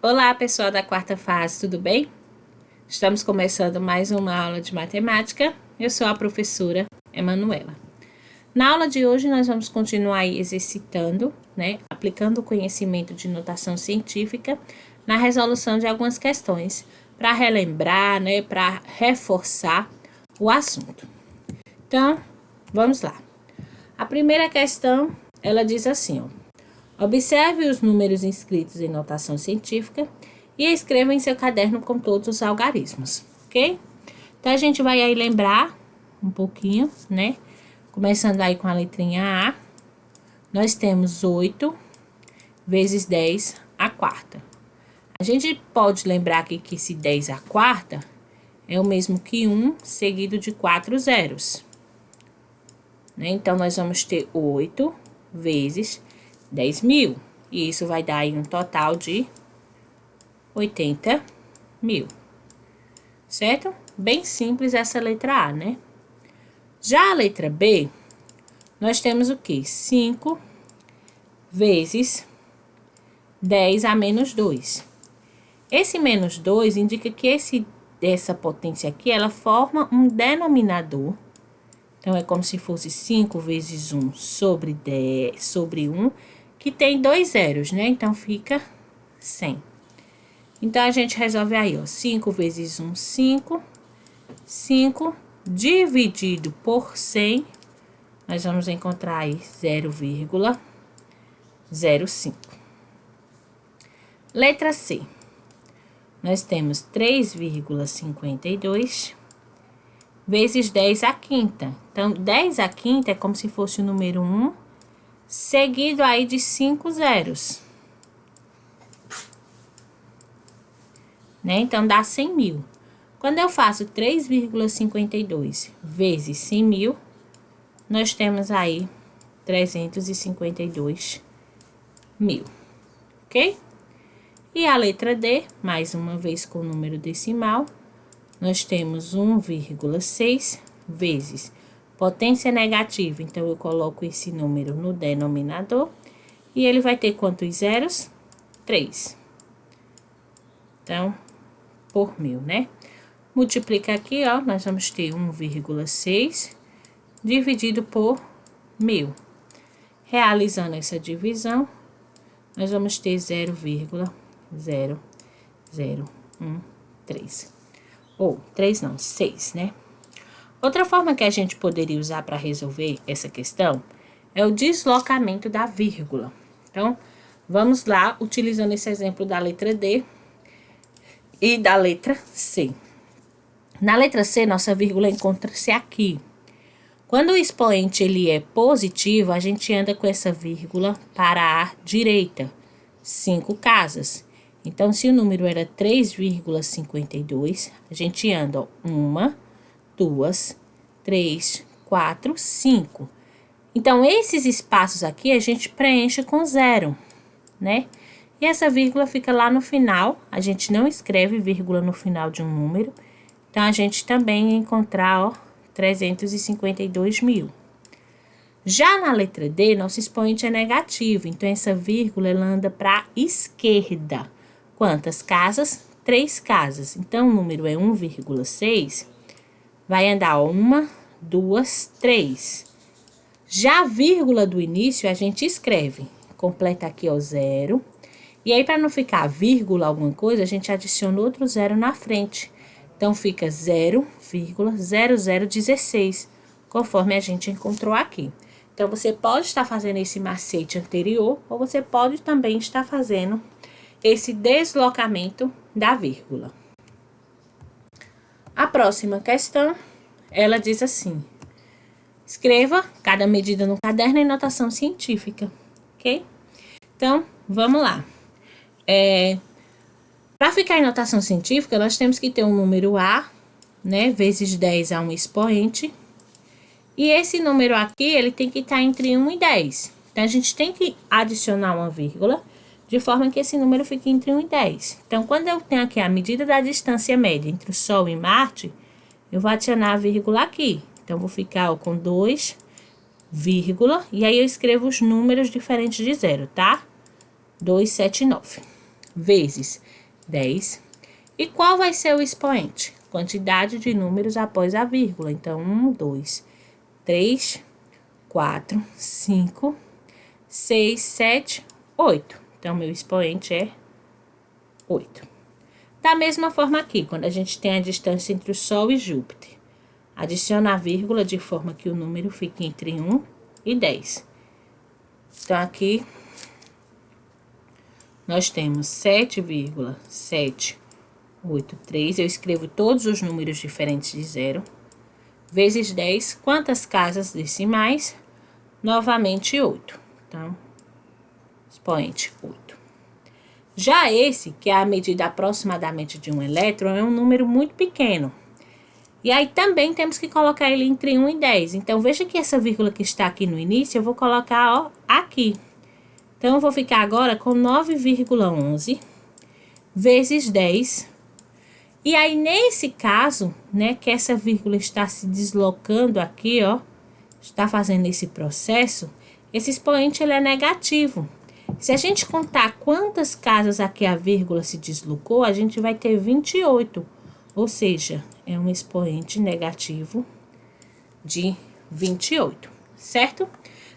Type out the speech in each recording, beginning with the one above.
Olá, pessoal da quarta fase, tudo bem? Estamos começando mais uma aula de matemática. Eu sou a professora Emanuela. Na aula de hoje, nós vamos continuar aí exercitando, aplicando o conhecimento de notação científica na resolução de algumas questões, para relembrar, para reforçar o assunto. Então, vamos lá. A primeira questão, ela diz assim, observe os números inscritos em notação científica e escreva em seu caderno com todos os algarismos, ok? Então, a gente vai aí lembrar um pouquinho, Começando aí com a letrinha A, nós temos 8 vezes 10 à quarta. A gente pode lembrar aqui que esse 10 à quarta é o mesmo que 1 seguido de 4 zeros. Então, nós vamos ter 8 vezes 10.000. E isso vai dar aí um total de 80.000. Certo? Bem simples essa letra A, né? Já a letra B, nós temos o quê? 5 vezes 10 a menos 2. Esse menos 2 indica que essa potência aqui, ela forma um denominador. Então, é como se fosse 5 vezes 1 sobre 1, que tem 2 zeros, né? Então, fica 100. Então, a gente resolve aí, 5 vezes 1, 5. 5 dividido por 100, nós vamos encontrar aí 0,05. Letra C. Nós temos 3,52 vezes 10 à quinta. Então, 10 à quinta é como se fosse o número 1, seguido aí de 5 zeros. Então, dá 100.000. Quando eu faço 3,52 vezes 100.000, nós temos aí 352.000, ok? E a letra D, mais uma vez com o número decimal, nós temos 1,6 vezes potência negativa. Então, eu coloco esse número no denominador e ele vai ter quantos zeros? 3. Então, por 1.000, né? Multiplica aqui, nós vamos ter 1,6 dividido por 1.000. Realizando essa divisão, nós vamos ter 0,0013. Ou 3 não, 6, né? Outra forma que a gente poderia usar para resolver essa questão é o deslocamento da vírgula. Então, vamos lá, utilizando esse exemplo da letra D e da letra C. Na letra C, nossa vírgula encontra-se aqui. Quando o expoente ele é positivo, a gente anda com essa vírgula para a direita, 5 casas. Então, se o número era 3,52, a gente anda 1, 2, 3, 4, 5. Então, esses espaços aqui a gente preenche com 0, né? E essa vírgula fica lá no final, a gente não escreve vírgula no final de um número. Então, a gente também ia encontrar, 352.000. Já na letra D, nosso expoente é negativo. Então, essa vírgula, ela anda para a esquerda. Quantas casas? 3 casas. Então, o número é 1,6. Vai andar 1, 2, 3. Já a vírgula do início, a gente escreve. Completa aqui, 0. E aí, para não ficar vírgula alguma coisa, a gente adiciona outro 0 na frente. Então, fica 0,0016, conforme a gente encontrou aqui. Então, você pode estar fazendo esse macete anterior, ou você pode também estar fazendo esse deslocamento da vírgula. A próxima questão, ela diz assim: escreva cada medida no caderno em notação científica, ok? Então, vamos lá. Para ficar em notação científica, nós temos que ter um número A, vezes 10 a um expoente. E esse número aqui, ele tem que estar entre 1 e 10. Então, a gente tem que adicionar uma vírgula, de forma que esse número fique entre 1 e 10. Então, quando eu tenho aqui a medida da distância média entre o Sol e Marte, eu vou adicionar a vírgula aqui. Então, vou ficar com 2, vírgula, e aí eu escrevo os números diferentes de 0, tá? 279. vezes 10. E qual vai ser o expoente? Quantidade de números após a vírgula. Então, 1, 2, 3, 4, 5, 6, 7, 8. Então, meu expoente é 8. Da mesma forma aqui, quando a gente tem a distância entre o Sol e Júpiter. Adiciona a vírgula de forma que o número fique entre 1 e 10. Então, aqui, nós temos 7,783. Eu escrevo todos os números diferentes de 0. Vezes 10. Quantas casas decimais? Novamente, 8. Então, expoente 8. Já esse, que é a medida aproximadamente de um elétron, é um número muito pequeno. E aí também temos que colocar ele entre 1 e 10. Então, veja que essa vírgula que está aqui no início, eu vou colocar, ó, aqui. Então, eu vou ficar agora com 9,11 vezes 10. E aí, nesse caso, né, que essa vírgula está se deslocando aqui, ó, está fazendo esse processo, esse expoente ele é negativo. Se a gente contar quantas casas aqui a vírgula se deslocou, a gente vai ter 28. Ou seja, é um expoente negativo de 28, certo?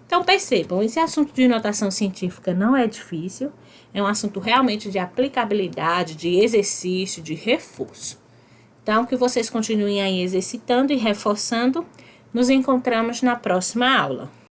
Então, percebam, esse assunto de notação científica não é difícil. É um assunto realmente de aplicabilidade, de exercício, de reforço. Então, que vocês continuem aí exercitando e reforçando. Nos encontramos na próxima aula.